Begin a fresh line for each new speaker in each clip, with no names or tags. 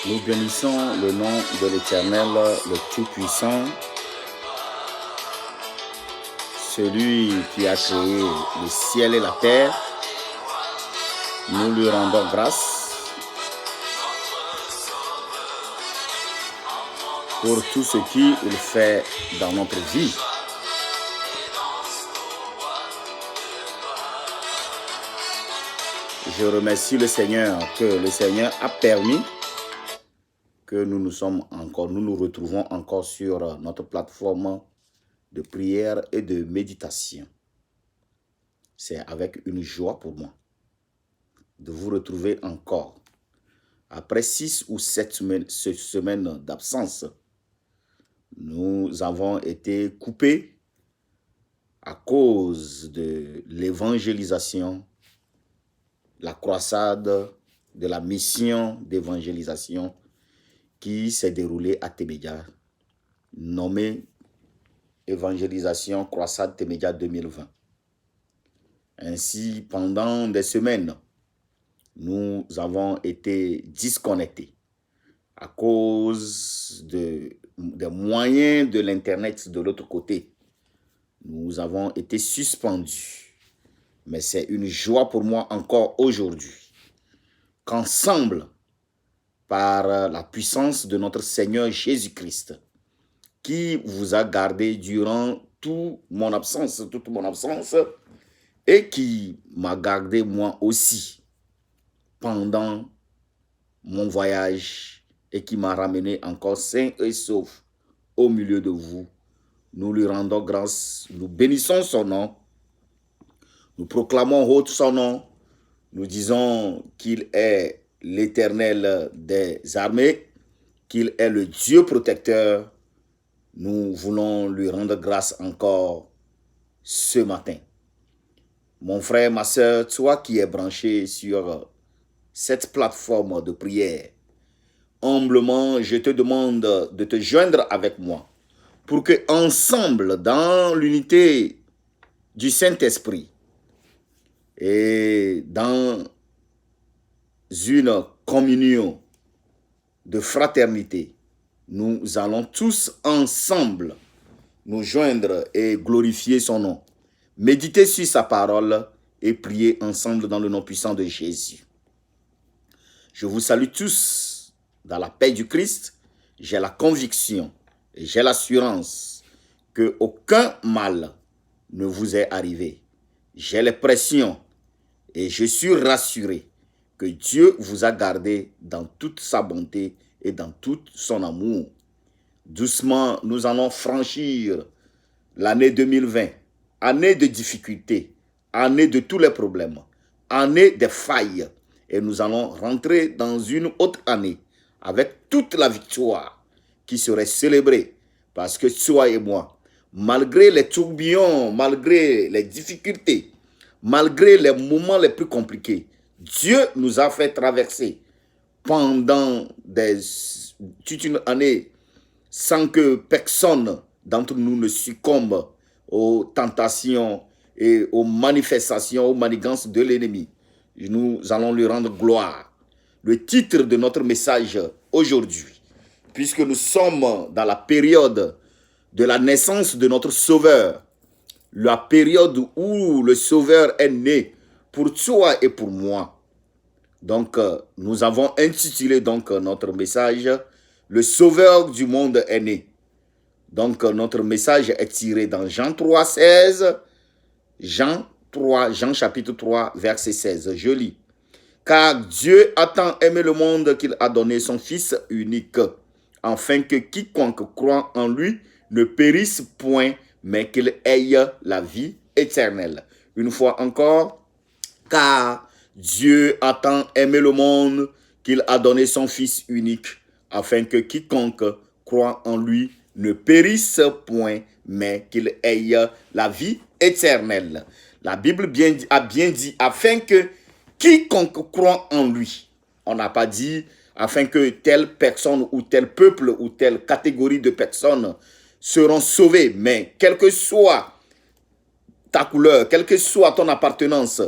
Nous bénissons le nom de l'Éternel, le Tout-Puissant, celui qui a créé le ciel et la terre. Nous lui rendons grâce pour tout ce qu'il fait dans notre vie. Je remercie le Seigneur que le Seigneur a permis que nous nous retrouvons encore sur notre plateforme de prière et de méditation. C'est avec une joie pour moi de vous retrouver encore. Après 6 ou 7 semaines d'absence, nous avons été coupés à cause de l'évangélisation, la croisade de la mission d'évangélisation qui s'est déroulée à Témédia, nommée Évangélisation Croisade Témédia 2020. Ainsi, pendant des semaines, nous avons été disconnectés à cause des moyens de l'Internet de l'autre côté. Nous avons été suspendus. Mais c'est une joie pour moi encore aujourd'hui qu'ensemble, par la puissance de notre Seigneur Jésus-Christ, qui vous a gardé durant toute mon absence, et qui m'a gardé moi aussi pendant mon voyage et qui m'a ramené encore sain et sauf au milieu de vous. Nous lui rendons grâce, nous bénissons son nom, nous proclamons haut son nom, nous disons qu'il est l'Éternel des armées, qu'il est le Dieu protecteur. Nous voulons lui rendre grâce encore ce matin. Mon frère, ma soeur, toi qui es branché sur cette plateforme de prière, humblement, je te demande de te joindre avec moi pour que ensemble, dans l'unité du Saint-Esprit et dans une communion de fraternité, nous allons tous ensemble nous joindre et glorifier son nom, méditer sur sa parole et prier ensemble dans le nom puissant de Jésus. Je vous salue tous dans la paix du Christ. J'ai la conviction et j'ai l'assurance que aucun mal ne vous est arrivé. J'ai l'impression et je suis rassuré que Dieu vous a gardé dans toute sa bonté et dans tout son amour. Doucement, nous allons franchir l'année 2020, année de difficultés, année de tous les problèmes, année des failles. Et nous allons rentrer dans une autre année avec toute la victoire qui serait célébrée. Parce que toi et moi, malgré les tourbillons, malgré les difficultés, malgré les moments les plus compliqués, Dieu nous a fait traverser pendant toute une année sans que personne d'entre nous ne succombe aux tentations et aux manifestations, aux manigances de l'ennemi. Nous allons lui rendre gloire. Le titre de notre message aujourd'hui, puisque nous sommes dans la période de la naissance de notre Sauveur, la période où le Sauveur est né pour toi et pour moi. Donc, nous avons intitulé notre message « Le Sauveur du monde est né ». Donc, notre message est tiré dans Jean 3, 16, Jean chapitre 3, verset 16. Je lis. « Car Dieu a tant aimé le monde qu'il a donné son Fils unique, afin que quiconque croit en lui ne périsse point, mais qu'il ait la vie éternelle. » Une fois encore, « Car Dieu a tant aimé le monde qu'il a donné son Fils unique, afin que quiconque croit en lui ne périsse point, mais qu'il ait la vie éternelle. » La Bible a bien dit, afin que quiconque croit en lui. On n'a pas dit afin que telle personne ou tel peuple ou telle catégorie de personnes seront sauvées. Mais quelle que soit ta couleur, quelle que soit ton appartenance,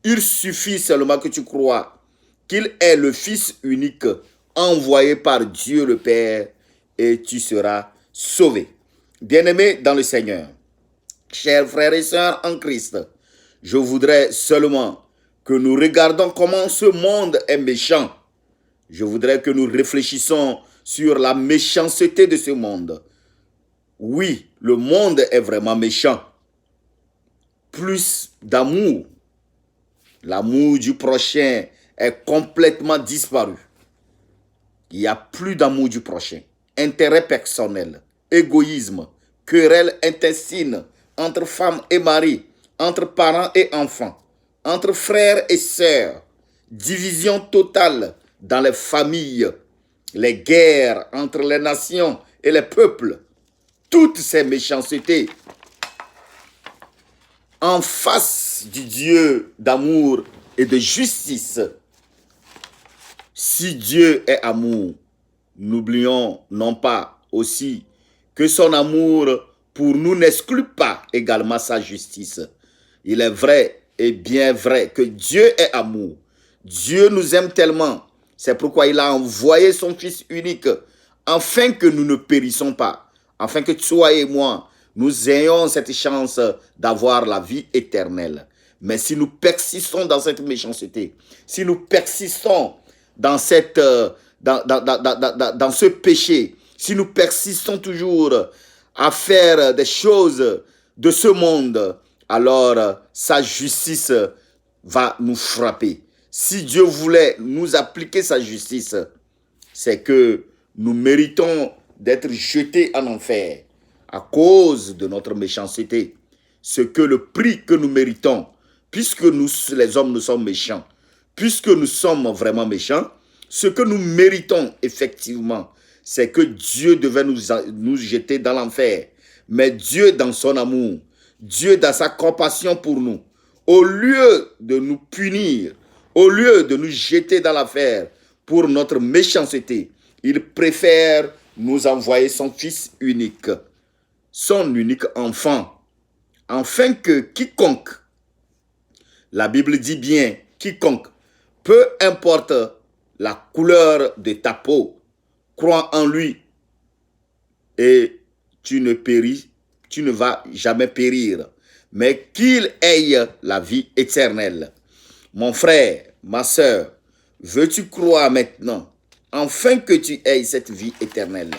il suffit seulement que tu crois qu'il est le Fils unique envoyé par Dieu le Père et tu seras sauvé. Bien-aimés dans le Seigneur, chers frères et sœurs en Christ, je voudrais seulement que nous regardions comment ce monde est méchant. Je voudrais que nous réfléchissions sur la méchanceté de ce monde. Oui, le monde est vraiment méchant. Plus d'amour. L'amour du prochain est complètement disparu. Il n'y a plus d'amour du prochain. Intérêt personnel, égoïsme, querelle intestine entre femmes et maris, entre parents et enfants, entre frères et sœurs, division totale dans les familles, les guerres entre les nations et les peuples. Toutes ces méchancetés en face du Dieu d'amour et de justice. Si Dieu est amour, n'oublions non pas aussi que son amour pour nous n'exclut pas également sa justice. Il est vrai et bien vrai que Dieu est amour. Dieu nous aime tellement. C'est pourquoi il a envoyé son Fils unique afin que nous ne périssons pas, afin que toi et moi, nous ayons cette chance d'avoir la vie éternelle. Mais si nous persistons dans cette méchanceté, si nous persistons dans ce péché, si nous persistons toujours à faire des choses de ce monde, alors sa justice va nous frapper. Si Dieu voulait nous appliquer sa justice, c'est que nous méritons d'être jetés en enfer à cause de notre méchanceté. Ce que le prix que nous méritons, puisque nous, les hommes, nous sommes méchants, puisque nous sommes vraiment méchants, ce que nous méritons effectivement, c'est que Dieu devait nous jeter dans l'enfer. Mais Dieu, dans son amour, Dieu, dans sa compassion pour nous, au lieu de nous punir, au lieu de nous jeter dans l'enfer pour notre méchanceté, il préfère nous envoyer son Fils unique, son unique enfant, afin que quiconque, la Bible dit bien, quiconque, peu importe la couleur de ta peau, crois en lui et tu ne vas jamais périr, mais qu'il ait la vie éternelle. Mon frère, ma sœur, veux-tu croire maintenant, afin que tu aies cette vie éternelle?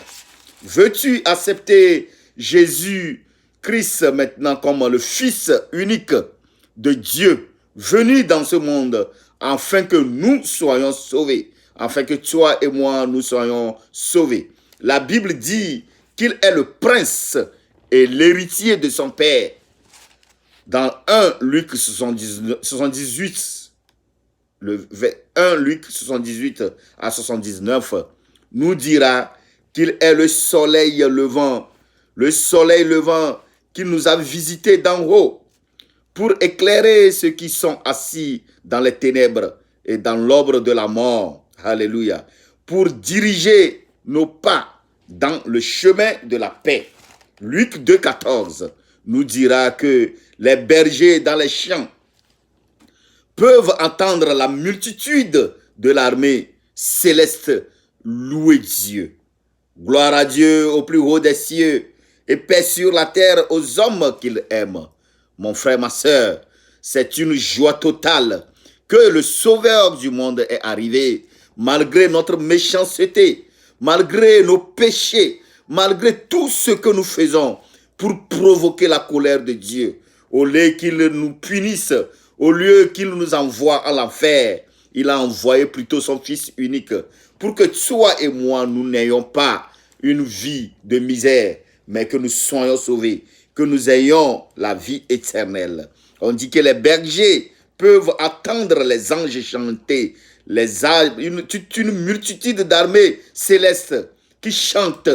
Veux-tu accepter Jésus-Christ maintenant comme le Fils unique de Dieu, venu dans ce monde, afin que nous soyons sauvés, afin que toi et moi, nous soyons sauvés? La Bible dit qu'il est le prince et l'héritier de son Père. Dans 1 Luc 78, le 1 Luc 78 à 79, nous dira qu'il est le soleil levant qui nous a visités d'en haut pour éclairer ceux qui sont assis dans les ténèbres et dans l'ombre de la mort. Alléluia. Pour diriger nos pas dans le chemin de la paix. Luc 2,14 nous dira que les bergers dans les champs peuvent entendre la multitude de l'armée céleste louer Dieu. Gloire à Dieu au plus haut des cieux et paix sur la terre aux hommes qu'il aime. Mon frère, ma sœur, c'est une joie totale que le Sauveur du monde est arrivé, malgré notre méchanceté, malgré nos péchés, malgré tout ce que nous faisons pour provoquer la colère de Dieu. Au lieu qu'il nous punisse, au lieu qu'il nous envoie à l'enfer, il a envoyé plutôt son Fils unique pour que toi et moi, nous n'ayons pas une vie de misère, mais que nous soyons sauvés, que nous ayons la vie éternelle. On dit que les bergers peuvent attendre les anges chanter, une multitude d'armées célestes qui chantent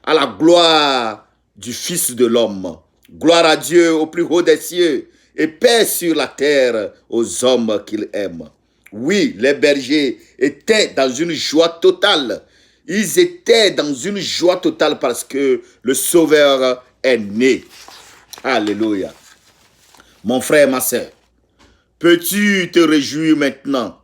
à la gloire du Fils de l'homme. Gloire à Dieu au plus haut des cieux et paix sur la terre aux hommes qu'il aime. Oui, les bergers étaient dans une joie totale. Ils étaient dans une joie totale parce que le Sauveur est né. Alléluia. Mon frère, ma soeur, peux-tu te réjouir maintenant,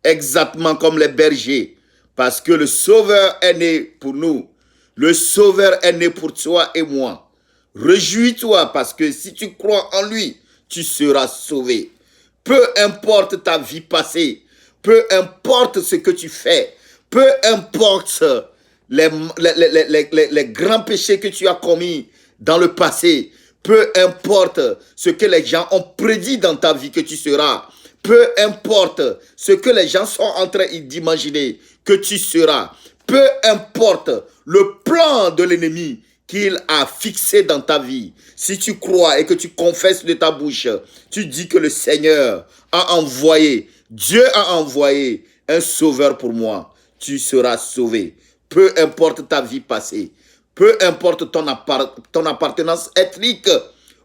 exactement comme les bergers, parce que le Sauveur est né pour nous. Le Sauveur est né pour toi et moi. Réjouis-toi parce que si tu crois en lui, tu seras sauvé. Peu importe ta vie passée, peu importe ce que tu fais, peu importe les grands péchés que tu as commis dans le passé, peu importe ce que les gens ont prédit dans ta vie que tu seras, peu importe ce que les gens sont en train d'imaginer que tu seras, peu importe le plan de l'ennemi qu'il a fixé dans ta vie. Si tu crois et que tu confesses de ta bouche, tu dis que le Seigneur a envoyé, Dieu a envoyé un sauveur pour moi, tu seras sauvé. Peu importe ta vie passée, peu importe ton appartenance ethnique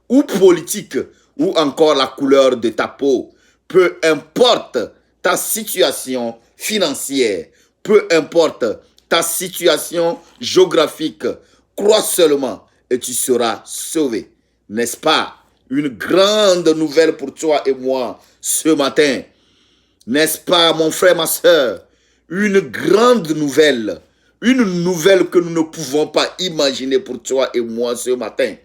ou politique, ou encore la couleur de ta peau, peu importe ta situation financière, peu importe ta situation géographique, crois seulement et tu seras sauvé. N'est-ce pas une grande nouvelle pour toi et moi ce matin? N'est-ce pas, mon frère, ma soeur, une grande nouvelle, une nouvelle que nous ne pouvons pas imaginer pour toi et moi ce matin?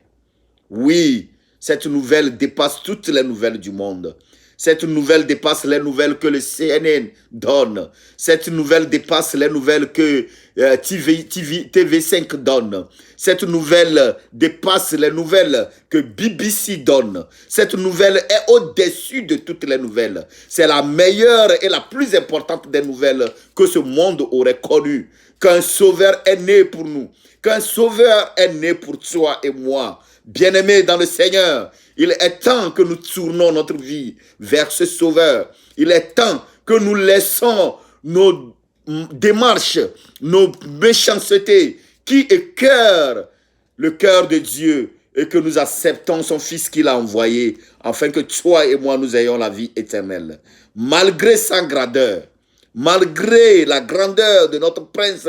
Oui, cette nouvelle dépasse toutes les nouvelles du monde. Cette nouvelle dépasse les nouvelles que le CNN donne. Cette nouvelle dépasse les nouvelles que TV5 donne. Cette nouvelle dépasse les nouvelles que BBC donne. Cette nouvelle est au-dessus de toutes les nouvelles. C'est la meilleure et la plus importante des nouvelles que ce monde aurait connues. Qu'un sauveur est né pour nous. Qu'un sauveur est né pour toi et moi. Bien-aimés dans le Seigneur, il est temps que nous tournons notre vie vers ce Sauveur. Il est temps que nous laissons nos démarches, nos méchancetés qui écœurent le cœur de Dieu et que nous acceptons son Fils qu'il a envoyé afin que toi et moi nous ayons la vie éternelle. Malgré sa grandeur, malgré la grandeur de notre prince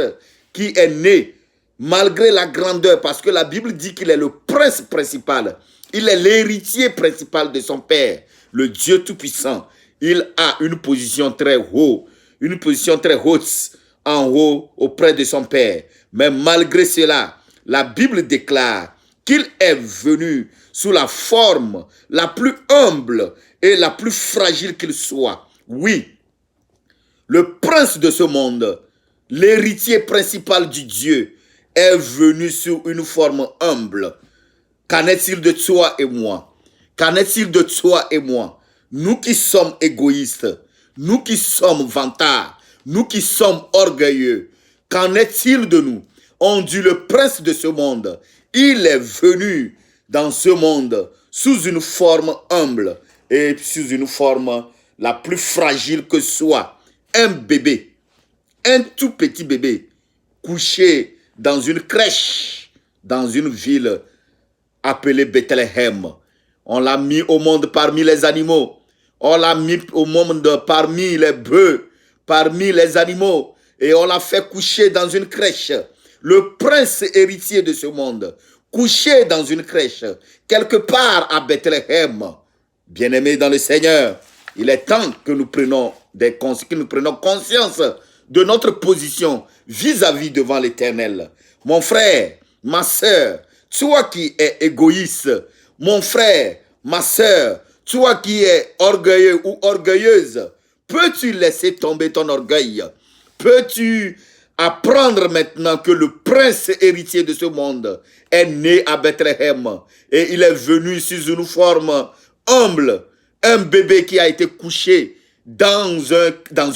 qui est né, malgré la grandeur, parce que la Bible dit qu'il est le prince principal, il est l'héritier principal de son père, le Dieu Tout-Puissant. Il a une position très haute, en haut auprès de son père. Mais malgré cela, la Bible déclare qu'il est venu sous la forme la plus humble et la plus fragile qu'il soit. Oui, le prince de ce monde, l'héritier principal du Dieu, est venu sous une forme humble. Qu'en est-il de toi et moi? Qu'en est-il de toi et moi? Nous qui sommes égoïstes, nous qui sommes vantards, nous qui sommes orgueilleux, qu'en est-il de nous? On dit le prince de ce monde, il est venu dans ce monde sous une forme humble et sous une forme la plus fragile que soit. Un bébé, un tout petit bébé, couché dans une crèche, dans une ville appelée Bethléem. On l'a mis au monde parmi les animaux. On l'a mis au monde parmi les bœufs, parmi les animaux. Et on l'a fait coucher dans une crèche. Le prince héritier de ce monde, couché dans une crèche, quelque part à Bethléem. Bien-aimés dans le Seigneur, il est temps que nous prenions conscience de notre position vis-à-vis devant l'Éternel. Mon frère, ma soeur, toi qui es égoïste, mon frère, ma soeur, toi qui es orgueilleux ou orgueilleuse, peux-tu laisser tomber ton orgueil? Peux-tu apprendre maintenant que le prince héritier de ce monde est né à Bethléem et il est venu sous une forme humble, un bébé qui a été couché dans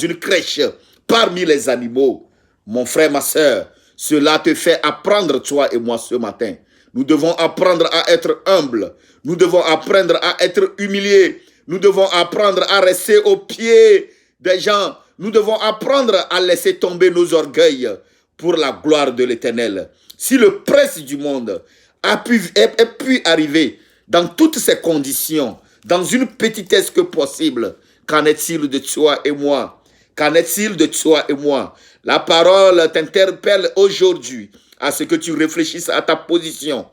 une crèche parmi les animaux? Mon frère, ma soeur, cela te fait apprendre, toi et moi, ce matin. Nous devons apprendre à être humbles. Nous devons apprendre à être humiliés. Nous devons apprendre à rester au pied des gens. Nous devons apprendre à laisser tomber nos orgueils pour la gloire de l'Éternel. Si le prince du monde a pu arriver dans toutes ces conditions, dans une petitesse que possible, Qu'en est-il de toi et moi? Qu'en est-il de toi et moi? La parole t'interpelle aujourd'hui à ce que tu réfléchisses à ta position.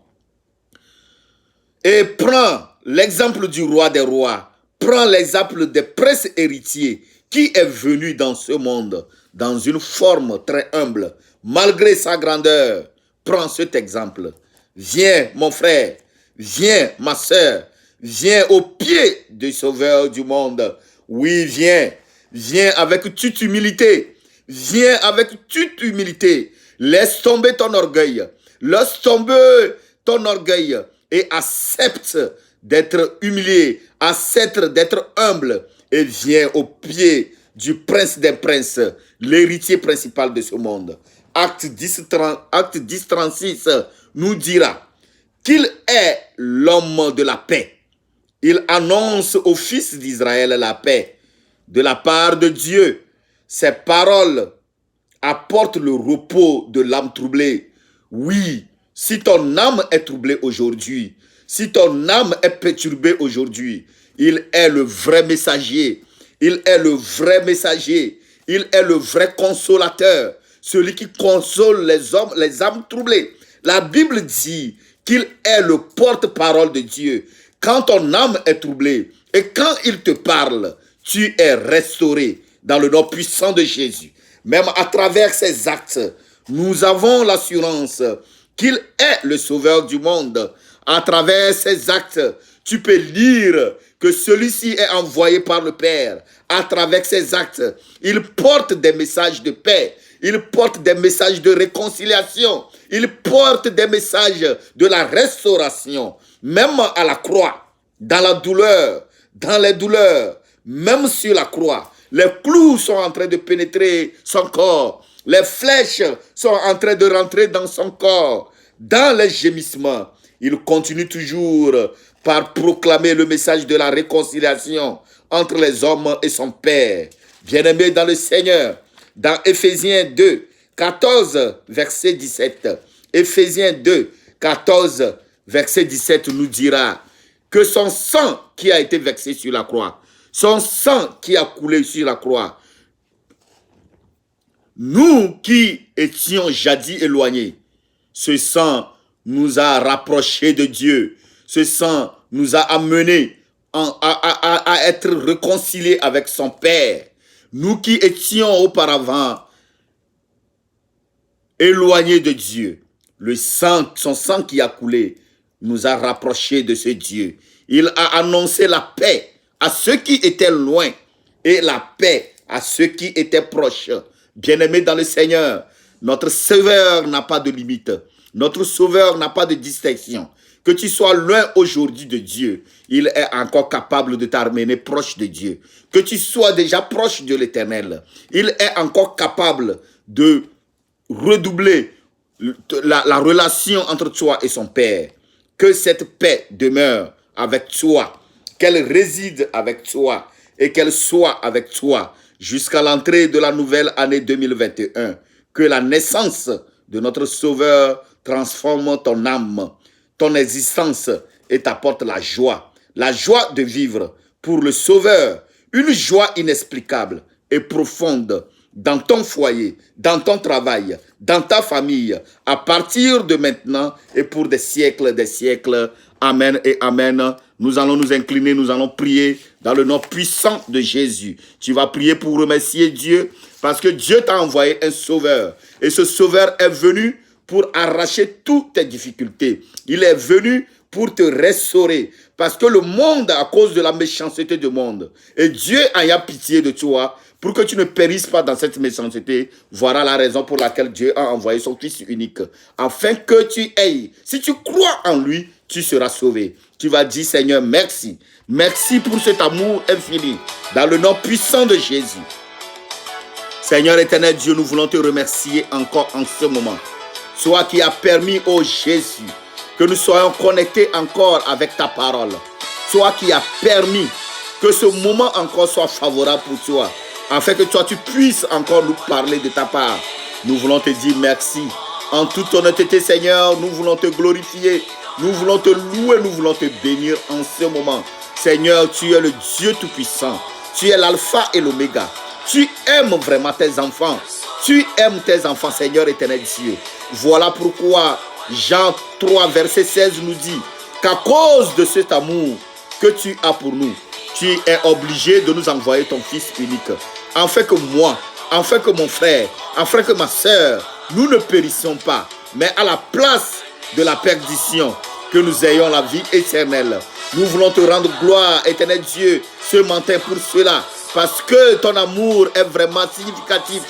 Et prends l'exemple du roi des rois. Prends l'exemple des princes héritiers qui est venu dans ce monde dans une forme très humble, malgré sa grandeur. Prends cet exemple. Viens, mon frère. Viens, ma soeur. Viens au pied du Sauveur du monde. Oui, viens. Viens avec toute humilité. Viens avec toute humilité. Laisse tomber ton orgueil. Laisse tomber ton orgueil et accepte d'être humilié, accepte d'être humble et viens au pied du prince des princes, l'héritier principal de ce monde. Acte 10, 36 nous dira qu'il est l'homme de la paix. Il annonce au fils d'Israël la paix de la part de Dieu. Ses paroles apportent le repos de l'âme troublée. Oui, si ton âme est troublée aujourd'hui, si ton âme est perturbée aujourd'hui, il est le vrai messager. Il est le vrai messager. Il est le vrai consolateur. Celui qui console les hommes, les âmes troublées. La Bible dit qu'il est le porte-parole de Dieu. Quand ton âme est troublée et quand il te parle, tu es restauré dans le nom puissant de Jésus. Même à travers ses actes, nous avons l'assurance qu'il est le sauveur du monde. À travers ses actes, tu peux lire que celui-ci est envoyé par le Père. À travers ses actes, il porte des messages de paix. Il porte des messages de réconciliation. Il porte des messages de la restauration. Même à la croix, dans la douleur, dans les douleurs, même sur la croix, les clous sont en train de pénétrer son corps. Les flèches sont en train de rentrer dans son corps. Dans les gémissements, il continue toujours par proclamer le message de la réconciliation entre les hommes et son Père. Bien-aimé dans le Seigneur, dans Éphésiens 2, 14, verset 17, Éphésiens 2, 14, verset 17 nous dira que son sang qui a été versé sur la croix, son sang qui a coulé sur la croix, nous qui étions jadis éloignés, ce sang nous a rapprochés de Dieu. Ce sang nous a amenés à être réconciliés avec son Père. Nous qui étions auparavant éloignés de Dieu, son sang qui a coulé nous a rapprochés de ce Dieu. Il a annoncé la paix à ceux qui étaient loin et la paix à ceux qui étaient proches. Bien-aimés dans le Seigneur, notre Sauveur n'a pas de limite. Notre Sauveur n'a pas de distinction. Que tu sois loin aujourd'hui de Dieu, il est encore capable de t'amener proche de Dieu. Que tu sois déjà proche de l'Éternel, il est encore capable de redoubler la relation entre toi et son Père. Que cette paix demeure avec toi, qu'elle réside avec toi et qu'elle soit avec toi jusqu'à l'entrée de la nouvelle année 2021. Que la naissance de notre Sauveur transforme ton âme, ton existence et t'apporte la joie de vivre pour le Sauveur, une joie inexplicable et profonde dans ton foyer, dans ton travail, dans ta famille, à partir de maintenant et pour des siècles. Amen et amen. Nous allons nous incliner, nous allons prier dans le nom puissant de Jésus. Tu vas prier pour remercier Dieu parce que Dieu t'a envoyé un sauveur. Et ce sauveur est venu pour arracher toutes tes difficultés. Il est venu pour te restaurer. Parce que le monde, à cause de la méchanceté du monde, et Dieu a pitié de toi, pour que tu ne périsses pas dans cette méchanceté, voilà la raison pour laquelle Dieu a envoyé son Fils unique. Afin que tu aies, si tu crois en lui, tu seras sauvé. Tu vas dire, Seigneur, merci. Merci pour cet amour infini. Dans le nom puissant de Jésus. Seigneur éternel Dieu, nous voulons te remercier encore en ce moment. Toi qui as permis, ô Jésus, que nous soyons connectés encore avec ta parole. Toi qui as permis que ce moment encore soit favorable pour toi. Afin que toi, tu puisses encore nous parler de ta part. Nous voulons te dire merci. En toute honnêteté, Seigneur, nous voulons te glorifier. Nous voulons te louer, nous voulons te bénir en ce moment. Seigneur, tu es le Dieu Tout-Puissant. Tu es l'alpha et l'oméga. Tu aimes vraiment tes enfants. Tu aimes tes enfants, Seigneur éternel Dieu. Voilà pourquoi Jean 3, verset 16 nous dit qu'à cause de cet amour que tu as pour nous, tu es obligé de nous envoyer ton Fils unique, afin que moi, afin que mon frère, afin que ma soeur, nous ne périssions pas, mais à la place de la perdition, que nous ayons la vie éternelle. Nous voulons te rendre gloire, éternel Dieu, ce matin pour cela, parce que ton amour est vraiment significatif.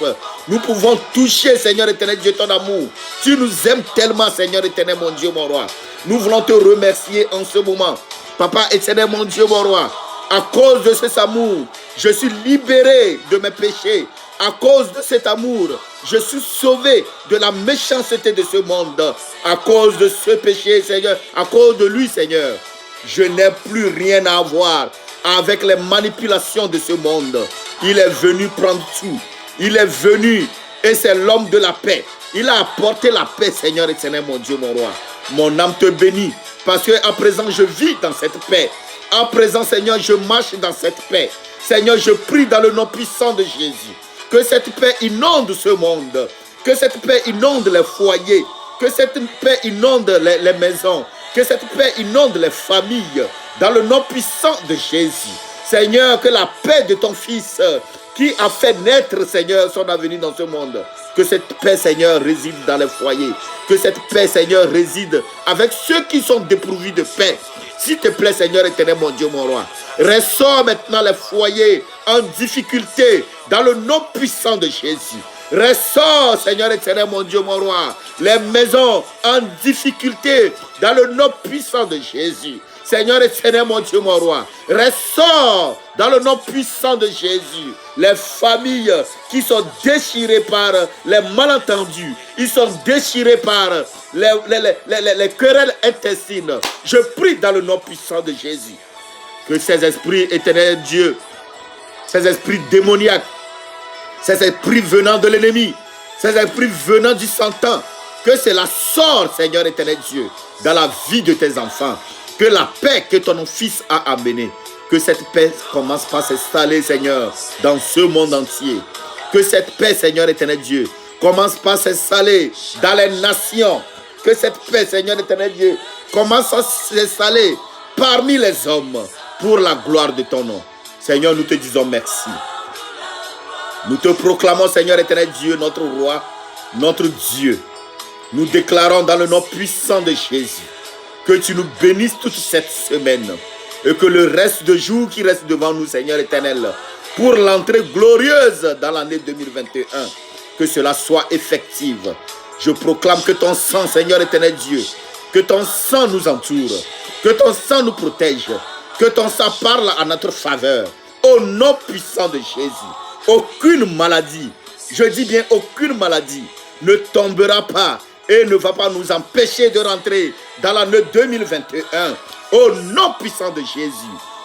Nous pouvons toucher, Seigneur éternel Dieu, ton amour. Tu nous aimes tellement, Seigneur éternel, mon Dieu, mon roi. Nous voulons te remercier en ce moment. Papa éternel, mon Dieu, mon roi, à cause de cet amour, je suis libéré de mes péchés. À cause de cet amour, je suis sauvé de la méchanceté de ce monde. À cause de ce péché, Seigneur, à cause de lui, Seigneur, je n'ai plus rien à voir avec les manipulations de ce monde. Il est venu prendre tout. Il est venu et c'est l'homme de la paix. Il a apporté la paix, Seigneur éternel, mon Dieu, mon roi. Mon âme te bénit parce qu'à présent, je vis dans cette paix. À présent, Seigneur, je marche dans cette paix. Seigneur, je prie dans le nom puissant de Jésus. Que cette paix inonde ce monde. Que cette paix inonde les foyers. Que cette paix inonde les maisons. Que cette paix inonde les familles. Dans le nom puissant de Jésus. Seigneur, que la paix de ton Fils qui a fait naître, Seigneur, son avenir dans ce monde. Que cette paix, Seigneur, réside dans les foyers. Que cette paix, Seigneur, réside avec ceux qui sont dépourvus de paix. S'il te plaît, Seigneur éternel, mon Dieu, mon roi, ressors maintenant les foyers en difficulté dans le nom puissant de Jésus. Ressors, Seigneur éternel, mon Dieu, mon roi, les maisons en difficulté dans le nom puissant de Jésus. Seigneur éternel, mon Dieu, mon roi, ressors dans le nom puissant de Jésus. Les familles qui sont déchirées par les malentendus, ils sont déchirés par les querelles intestines. Je prie dans le nom puissant de Jésus que ces esprits éternels Dieu, ces esprits démoniaques, ces esprits venant de l'ennemi, ces esprits venant du Satan, que cela sorte, Seigneur éternel Dieu, dans la vie de tes enfants. Que la paix que ton Fils a amenée, que cette paix commence par s'installer, Seigneur, dans ce monde entier. Que cette paix, Seigneur éternel Dieu, commence par s'installer dans les nations. Que cette paix, Seigneur éternel Dieu, commence à s'installer parmi les hommes pour la gloire de ton nom. Seigneur, nous te disons merci. Nous te proclamons, Seigneur éternel Dieu, notre roi, notre Dieu. Nous déclarons dans le nom puissant de Jésus que tu nous bénisses toute cette semaine et que le reste de jours qui reste devant nous, Seigneur éternel, pour l'entrée glorieuse dans l'année 2021, que cela soit effectif. Je proclame que ton sang, Seigneur éternel Dieu, que ton sang nous entoure, que ton sang nous protège, que ton sang parle à notre faveur. Au nom puissant de Jésus, aucune maladie, je dis bien aucune maladie, ne tombera pas et ne va pas nous empêcher de rentrer dans l'année 2021. Au nom puissant de Jésus,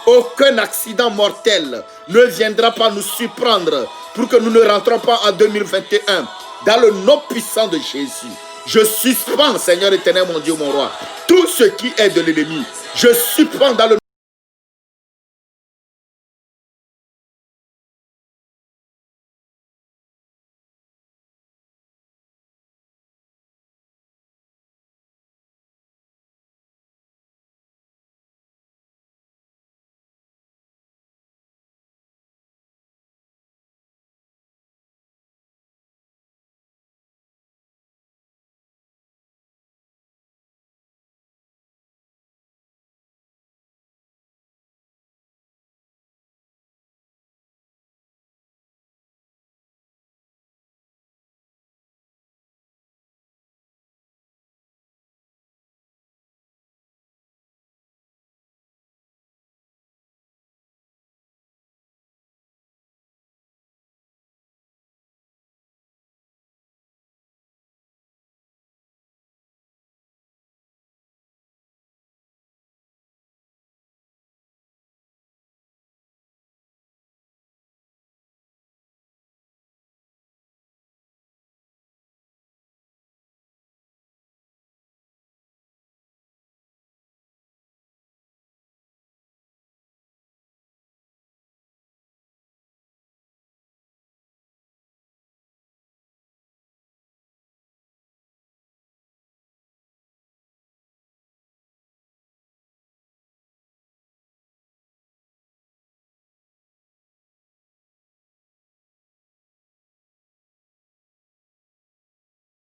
aucun accident mortel ne viendra pas nous surprendre pour que nous ne rentrons pas en 2021. Dans le nom puissant de Jésus, je suspends, Seigneur éternel, mon Dieu, mon roi, tout ce qui est de l'ennemi. Je suspends dans le